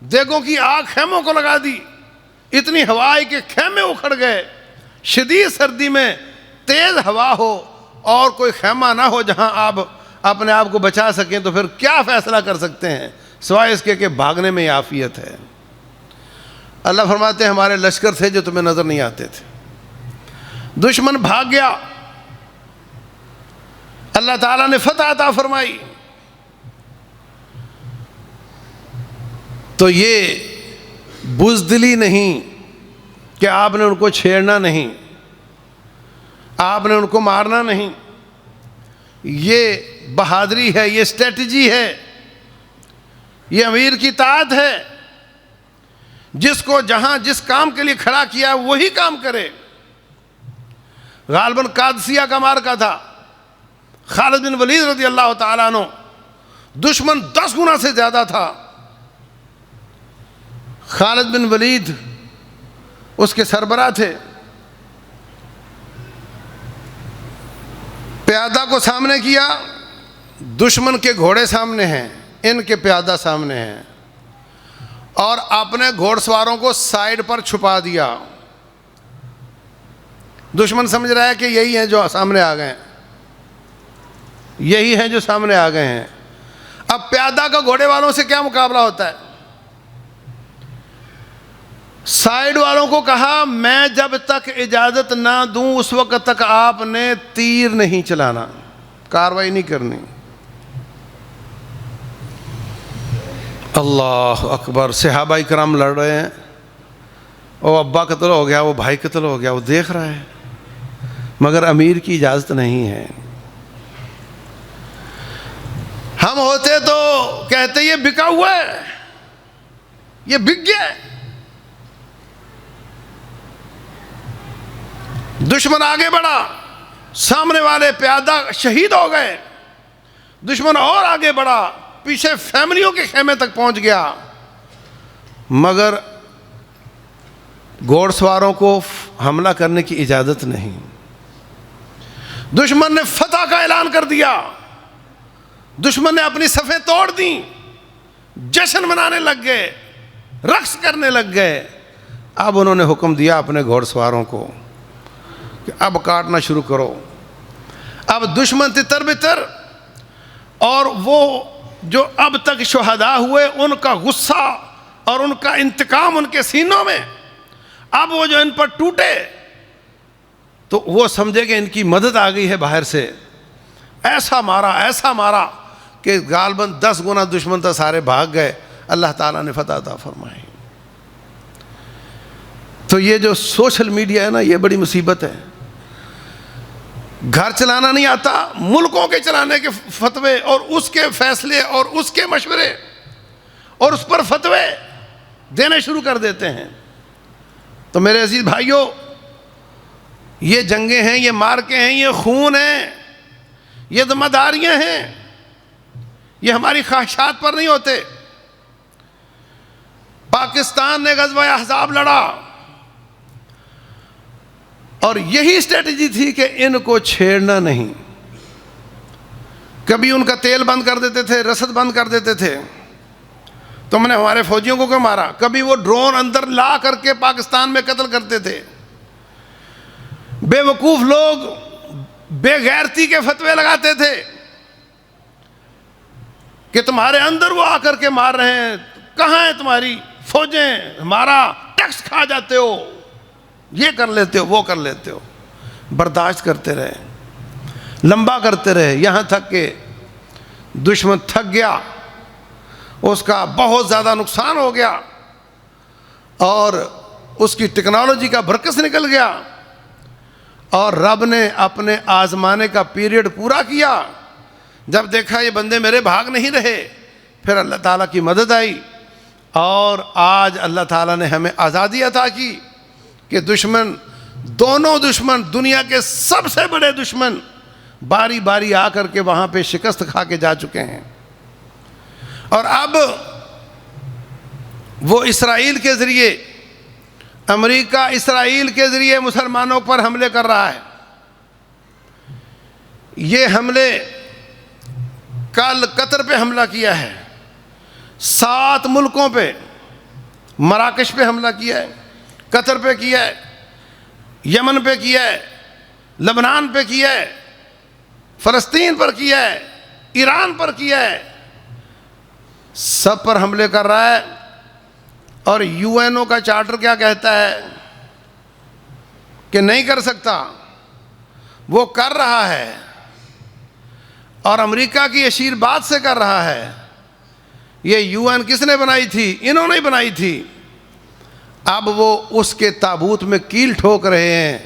دیگوں کی آگ خیموں کو لگا دی، اتنی ہوا آئی کہ خیمے اکھڑ گئے۔ شدید سردی میں تیز ہوا ہو اور کوئی خیمہ نہ ہو جہاں آپ اپنے آپ کو بچا سکیں تو پھر کیا فیصلہ کر سکتے ہیں سوائے اس کے کہ بھاگنے میں عافیت ہے۔ اللہ فرماتے ہیں ہمارے لشکر تھے جو تمہیں نظر نہیں آتے تھے، دشمن بھاگ گیا، اللہ تعالیٰ نے فتح عطا فرمائی۔ تو یہ بزدلی نہیں کہ آپ نے ان کو چھیڑنا نہیں، آپ نے ان کو مارنا نہیں، یہ بہادری ہے، یہ اسٹریٹجی ہے، یہ امیر کی طاعت ہے۔ جس کو جہاں جس کام کے لیے کھڑا کیا وہی کام کرے۔ غالباً قادسیہ کا معرکہ تھا، خالد بن ولید رضی اللہ تعالیٰ عنہ، دشمن 10 گنا سے زیادہ تھا، خالد بن ولید اس کے سربراہ تھے۔ پیادہ کو سامنے کیا، دشمن کے گھوڑے سامنے ہیں، ان کے پیادہ سامنے ہیں، اور اپنے گھوڑ سواروں کو سائیڈ پر چھپا دیا۔ دشمن سمجھ رہا ہے کہ یہی ہیں جو سامنے آ گئے ہیں، یہی ہیں جو سامنے آ گئے ہیں۔ اب پیادہ کا گھوڑے والوں سے کیا مقابلہ ہوتا ہے؟ سائیڈ والوں کو کہا میں جب تک اجازت نہ دوں اس وقت تک آپ نے تیر نہیں چلانا، کاروائی نہیں کرنی۔ اللہ اکبر، صحابہ کرام لڑ رہے ہیں، وہ ابا قتل ہو گیا، وہ بھائی قتل ہو گیا، وہ دیکھ رہا ہے، مگر امیر کی اجازت نہیں ہے۔ ہم ہوتے تو کہتے یہ بکا ہوا ہے، یہ بک گیا ہے۔ دشمن آگے بڑھا، سامنے والے پیادہ شہید ہو گئے، دشمن اور آگے بڑھا، پیچھے فیملیوں کے خیمے تک پہنچ گیا، مگر گھوڑ سواروں کو حملہ کرنے کی اجازت نہیں۔ دشمن نے فتح کا اعلان کر دیا، دشمن نے اپنی صفیں توڑ دیں، جشن منانے لگ گئے، رقص کرنے لگ گئے۔ اب انہوں نے حکم دیا اپنے گھوڑ سواروں کو کہ اب کاٹنا شروع کرو۔ اب دشمن تتر بتر، اور وہ جو اب تک شہداء ہوئے ان کا غصہ اور ان کا انتقام ان کے سینوں میں، اب وہ جو ان پر ٹوٹے تو وہ سمجھے کہ ان کی مدد آ گئی ہے باہر سے، ایسا مارا کہ غالباً 10 گنا دشمن تھا، سارے بھاگ گئے۔ اللہ تعالیٰ نے فتح عطا فرمائی۔ تو یہ جو سوشل میڈیا ہے نا، یہ بڑی مصیبت ہے۔ گھر چلانا نہیں آتا، ملکوں کے چلانے کے فتوے اور اس کے فیصلے اور اس کے مشورے اور اس پر فتوے دینے شروع کر دیتے ہیں۔ تو میرے عزیز بھائیوں، یہ جنگیں ہیں، یہ مارکے ہیں، یہ خون ہیں، یہ ذمہ داریاں ہیں، یہ ہماری خواہشات پر نہیں ہوتے۔ پاکستان نے غزوہ احزاب لڑا اور یہی اسٹریٹجی تھی کہ ان کو چھیڑنا نہیں. کبھی ان کا تیل بند کر دیتے تھے, رسد بند کر دیتے تھے, تم نے ہمارے فوجیوں کو کیوں مارا. کبھی وہ ڈرون اندر لا کر کے پاکستان میں قتل کرتے تھے. بے وقوف لوگ بے غیرتی کے فتوے لگاتے تھے کہ تمہارے اندر وہ آ کر کے مار رہے ہیں, کہاں ہیں تمہاری فوجیں, ہمارا ٹیکس کھا جاتے ہو, یہ کر لیتے ہو, وہ کر لیتے ہو. برداشت کرتے رہے, لمبا کرتے رہے, یہاں تک کہ دشمن تھک گیا, اس کا بہت زیادہ نقصان ہو گیا اور اس کی ٹیکنالوجی کا برکس نکل گیا, اور رب نے اپنے آزمانے کا پیریڈ پورا کیا. جب دیکھا یہ بندے میرے بھاگ نہیں رہے, پھر اللہ تعالیٰ کی مدد آئی اور آج اللہ تعالیٰ نے ہمیں آزادی عطا کی کہ دشمن, دونوں دشمن, دنیا کے سب سے بڑے دشمن باری باری آ کر کے وہاں پہ شکست کھا کے جا چکے ہیں. اور اب وہ اسرائیل کے ذریعے, امریکہ اسرائیل کے ذریعے مسلمانوں پر حملے کر رہا ہے. یہ حملے کل قطر پہ حملہ کیا ہے, 7 ملکوں پہ, مراکش پہ حملہ کیا ہے, قطر پہ کیا ہے, یمن پہ کیا ہے, لبنان پہ کیا ہے, فلسطین پر کیا ہے, ایران پر کیا ہے, سب پر حملے کر رہا ہے. اور یو این او کا چارٹر کیا کہتا ہے کہ نہیں کر سکتا, وہ کر رہا ہے, اور امریکہ کی اشیر بات سے کر رہا ہے. یہ یو این کس نے بنائی تھی؟ انہوں نے بنائی تھی. اب وہ اس کے تابوت میں کیل ٹھوک رہے ہیں,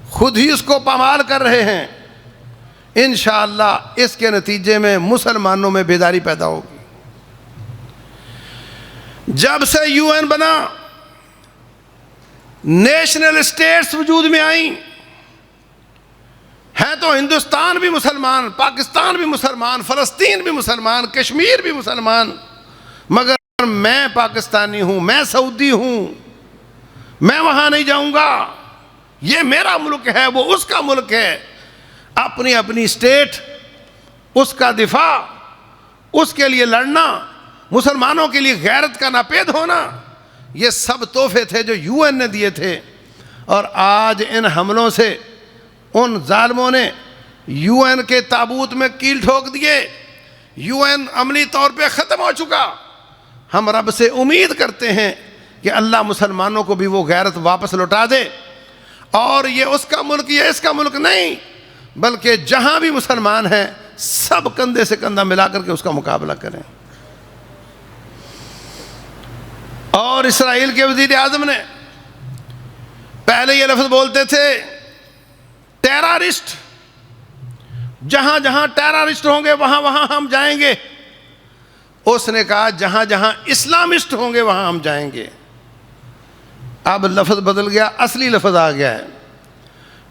خود ہی اس کو پامال کر رہے ہیں. انشاءاللہ اس کے نتیجے میں مسلمانوں میں بیداری پیدا ہوگی. جب سے یو این بنا, نیشنل اسٹیٹس وجود میں آئیں ہیں, تو ہندوستان بھی مسلمان, پاکستان بھی مسلمان, فلسطین بھی مسلمان, کشمیر بھی مسلمان, مگر میں پاکستانی ہوں, میں سعودی ہوں, میں وہاں نہیں جاؤں گا, یہ میرا ملک ہے, وہ اس کا ملک ہے. اپنی اپنی اسٹیٹ, اس کا دفاع, اس کے لیے لڑنا, مسلمانوں کے لیے غیرت کا ناپید ہونا, یہ سب تحفے تھے جو یو این نے دیے تھے. اور آج ان حملوں سے ان ظالموں نے یو این کے تابوت میں کیل ٹھوک دیے. یو این عملی طور پہ ختم ہو چکا. ہم رب سے امید کرتے ہیں کہ اللہ مسلمانوں کو بھی وہ غیرت واپس لوٹا دے, اور یہ اس کا ملک, یہ اس کا ملک نہیں, بلکہ جہاں بھی مسلمان ہیں سب کندھے سے کندھا ملا کر کے اس کا مقابلہ کریں. اور اسرائیل کے وزیر اعظم نے پہلے یہ لفظ بولتے تھے ٹیررسٹ, جہاں جہاں ٹیررسٹ ہوں گے وہاں وہاں ہم جائیں گے. اس نے کہا جہاں جہاں اسلامسٹ ہوں گے وہاں ہم جائیں گے. اب لفظ بدل گیا, اصلی لفظ آ گیا ہے.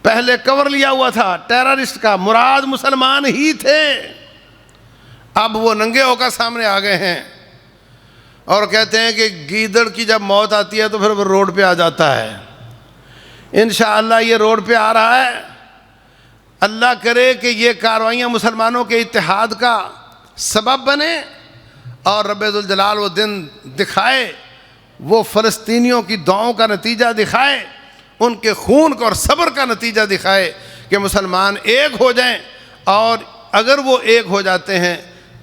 پہلے کور لیا ہوا تھا ٹیررسٹ کا, مراد مسلمان ہی تھے. اب وہ ننگے ہو کر سامنے آ گئے ہیں اور کہتے ہیں کہ گیدڑ کی جب موت آتی ہے تو پھر وہ روڈ پہ آ جاتا ہے. انشاءاللہ یہ روڈ پہ آ رہا ہے. اللہ کرے کہ یہ کارروائیاں مسلمانوں کے اتحاد کا سبب بنے, اور رب ذوالجلال وہ دن دکھائے, وہ فلسطینیوں کی دعاؤں کا نتیجہ دکھائے, ان کے خون کا اور صبر کا نتیجہ دکھائے کہ مسلمان ایک ہو جائیں. اور اگر وہ ایک ہو جاتے ہیں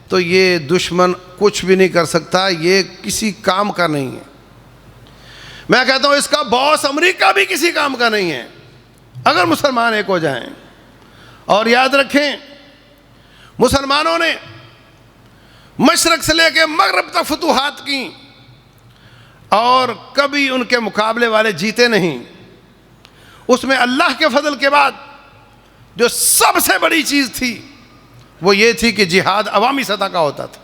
تو یہ دشمن کچھ بھی نہیں کر سکتا, یہ کسی کام کا نہیں ہے. میں کہتا ہوں اس کا باس امریکہ بھی کسی کام کا نہیں ہے اگر مسلمان ایک ہو جائیں. اور یاد رکھیں, مسلمانوں نے مشرق سے لے کے مغرب تک فتوحات کی اور کبھی ان کے مقابلے والے جیتے نہیں. اس میں اللہ کے فضل کے بعد جو سب سے بڑی چیز تھی وہ یہ تھی کہ جہاد عوامی سطح کا ہوتا تھا,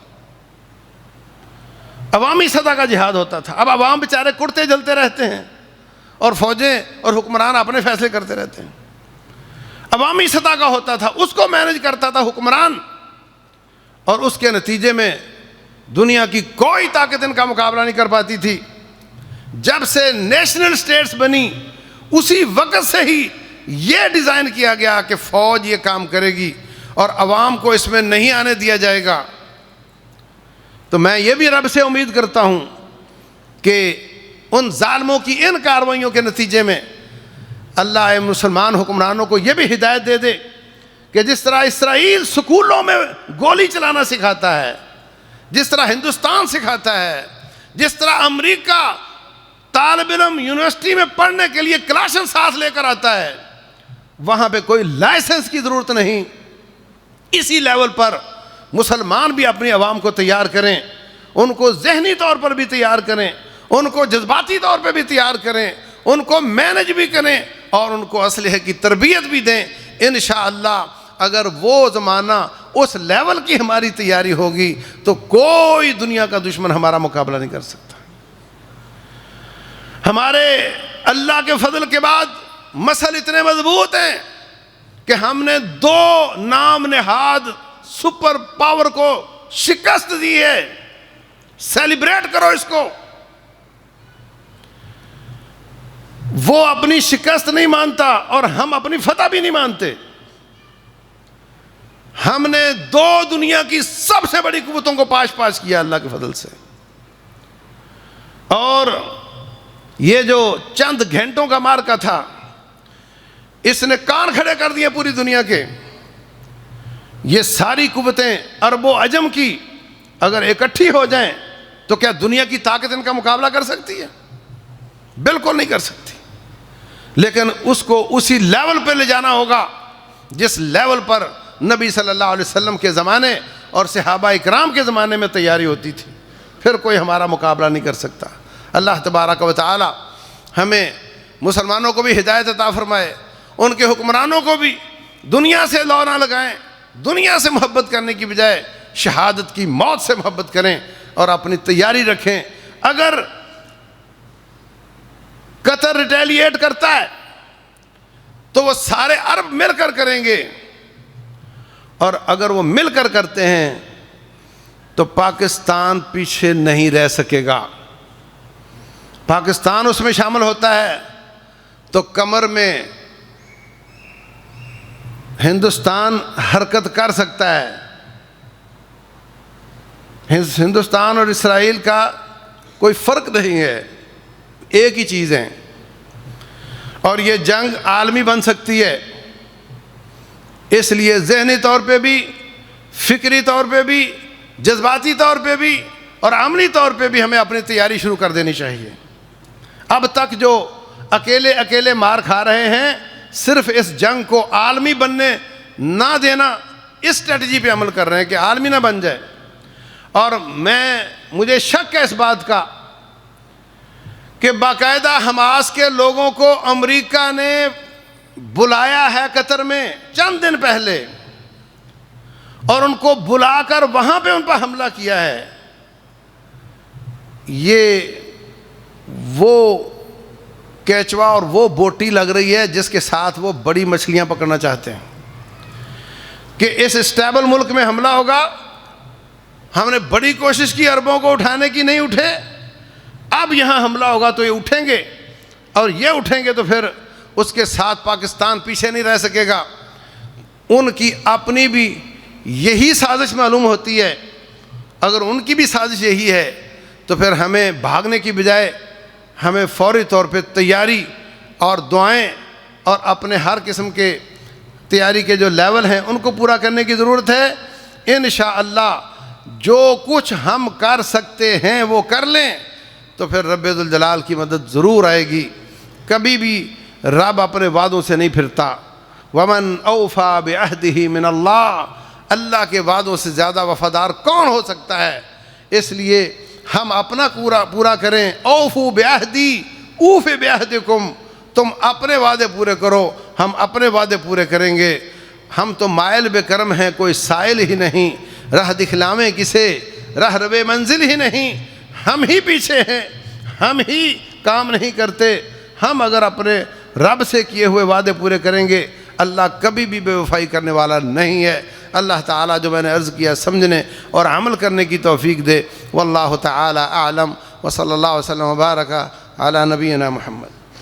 عوامی سطح کا جہاد ہوتا تھا. اب عوام بیچارے کڑتے جلتے رہتے ہیں اور فوجیں اور حکمران اپنے فیصلے کرتے رہتے ہیں. عوامی سطح کا ہوتا تھا, اس کو مینج کرتا تھا حکمران, اور اس کے نتیجے میں دنیا کی کوئی طاقت ان کا مقابلہ نہیں کر پاتی تھی. جب سے نیشنل سٹیٹس بنی اسی وقت سے ہی یہ ڈیزائن کیا گیا کہ فوج یہ کام کرے گی اور عوام کو اس میں نہیں آنے دیا جائے گا. تو میں یہ بھی رب سے امید کرتا ہوں کہ ان ظالموں کی ان کارروائیوں کے نتیجے میں اللہ مسلمان حکمرانوں کو یہ بھی ہدایت دے دے کہ جس طرح اسرائیل سکولوں میں گولی چلانا سکھاتا ہے، جس طرح ہندوستان سکھاتا ہے، جس طرح امریکہ طالب علم یونیورسٹی میں پڑھنے کے لیے کلاشن ساتھ لے کر آتا ہے، وہاں پہ کوئی لائسنس کی ضرورت نہیں. اسی لیول پر مسلمان بھی اپنی عوام کو تیار کریں، ان کو ذہنی طور پر بھی تیار کریں، ان کو جذباتی طور پہ بھی تیار کریں، ان کو مینج بھی کریں اور ان کو اسلحے کی تربیت بھی دیں. انشاءاللہ اگر وہ زمانہ اس لیول کی ہماری تیاری ہوگی تو کوئی دنیا کا دشمن ہمارا مقابلہ نہیں کر سکتا. ہمارے اللہ کے فضل کے بعد مسل اتنے مضبوط ہیں کہ ہم نے 2 نام نہاد سپر پاور کو شکست دی ہے. سیلیبریٹ کرو اس کو. وہ اپنی شکست نہیں مانتا اور ہم اپنی فتح بھی نہیں مانتے. ہم نے 2 دنیا کی سب سے بڑی قوتوں کو پاش کیا اللہ کے فضل سے. اور یہ جو چند گھنٹوں کا مارکا تھا اس نے کان کھڑے کر دیے پوری دنیا کے. یہ ساری قوتیں عرب و عجم کی اگر اکٹھی ہو جائیں تو کیا دنیا کی طاقت ان کا مقابلہ کر سکتی ہے؟ بالکل نہیں کر سکتی. لیکن اس کو اسی لیول پہ لے جانا ہوگا جس لیول پر نبی صلی اللہ علیہ وسلم کے زمانے اور صحابہ اکرام کے زمانے میں تیاری ہوتی تھی. پھر کوئی ہمارا مقابلہ نہیں کر سکتا. اللہ تبارک و تعالی ہمیں مسلمانوں کو بھی ہدایت عطا فرمائے، ان کے حکمرانوں کو بھی دنیا سے لو نہ لگائیں، دنیا سے محبت کرنے کی بجائے شہادت کی موت سے محبت کریں اور اپنی تیاری رکھیں. اگر قطر ریٹیلیٹ کرتا ہے تو وہ سارے عرب مل کر کریں گے، اور اگر وہ مل کر کرتے ہیں تو پاکستان پیچھے نہیں رہ سکے گا. پاکستان اس میں شامل ہوتا ہے تو کمر میں ہندوستان حرکت کر سکتا ہے. ہندوستان اور اسرائیل کا کوئی فرق نہیں ہے، ایک ہی چیز ہے. اور یہ جنگ عالمی بن سکتی ہے. اس لیے ذہنی طور پہ بھی، فکری طور پہ بھی، جذباتی طور پہ بھی اور عملی طور پہ بھی ہمیں اپنی تیاری شروع کر دینی چاہیے. اب تک جو اکیلے مار کھا رہے ہیں صرف اس جنگ کو عالمی بننے نہ دینا اس اسٹریٹجی پہ عمل کر رہے ہیں کہ عالمی نہ بن جائے. اور مجھے شک ہے اس بات کا کہ باقاعدہ حماس کے لوگوں کو امریکہ نے بلایا ہے قطر میں چند دن پہلے اور ان کو بلا کر وہاں پہ ان پر حملہ کیا ہے. یہ وہ کیچوا اور وہ بوٹی لگ رہی ہے جس کے ساتھ وہ بڑی مچھلیاں پکڑنا چاہتے ہیں کہ اس اسٹیبل ملک میں حملہ ہوگا. ہم نے بڑی کوشش کی عربوں کو اٹھانے کی، نہیں اٹھے. اب یہاں حملہ ہوگا تو یہ اٹھیں گے، اور یہ اٹھیں گے تو پھر اس کے ساتھ پاکستان پیچھے نہیں رہ سکے گا. ان کی اپنی بھی یہی سازش معلوم ہوتی ہے. اگر ان کی بھی سازش یہی ہے تو پھر ہمیں بھاگنے کی بجائے ہمیں فوری طور پہ تیاری اور دعائیں اور اپنے ہر قسم کے تیاری کے جو لیول ہیں ان کو پورا کرنے کی ضرورت ہے. انشاءاللہ جو کچھ ہم کر سکتے ہیں وہ کر لیں تو پھر رب ذوالجلال کی مدد ضرور آئے گی. کبھی بھی رب اپنے وعدوں سے نہیں پھرتا. ومن اوفا بعہدہ من اللہ، اللہ کے وعدوں سے زیادہ وفادار کون ہو سکتا ہے؟ اس لیے ہم اپنا پورا کریں. اوفو بعہدی اوف بعہدکم، تم اپنے وعدے پورے کرو، ہم اپنے وعدے پورے کریں گے. ہم تو مائل بے کرم ہیں، کوئی سائل ہی نہیں، راہ دکھلاویں کسے، راہ روے منزل ہی نہیں. ہم ہی پیچھے ہیں، ہم ہی کام نہیں کرتے. ہم اگر اپنے رب سے کیے ہوئے وعدے پورے کریں گے اللہ کبھی بھی بے وفائی کرنے والا نہیں ہے. اللہ تعالیٰ جو میں نے عرض کیا سمجھنے اور عمل کرنے کی توفیق دے۔ واللہ تعالیٰ اعلم، وصلی اللہ وسلم وبارک علی نبینا محمد۔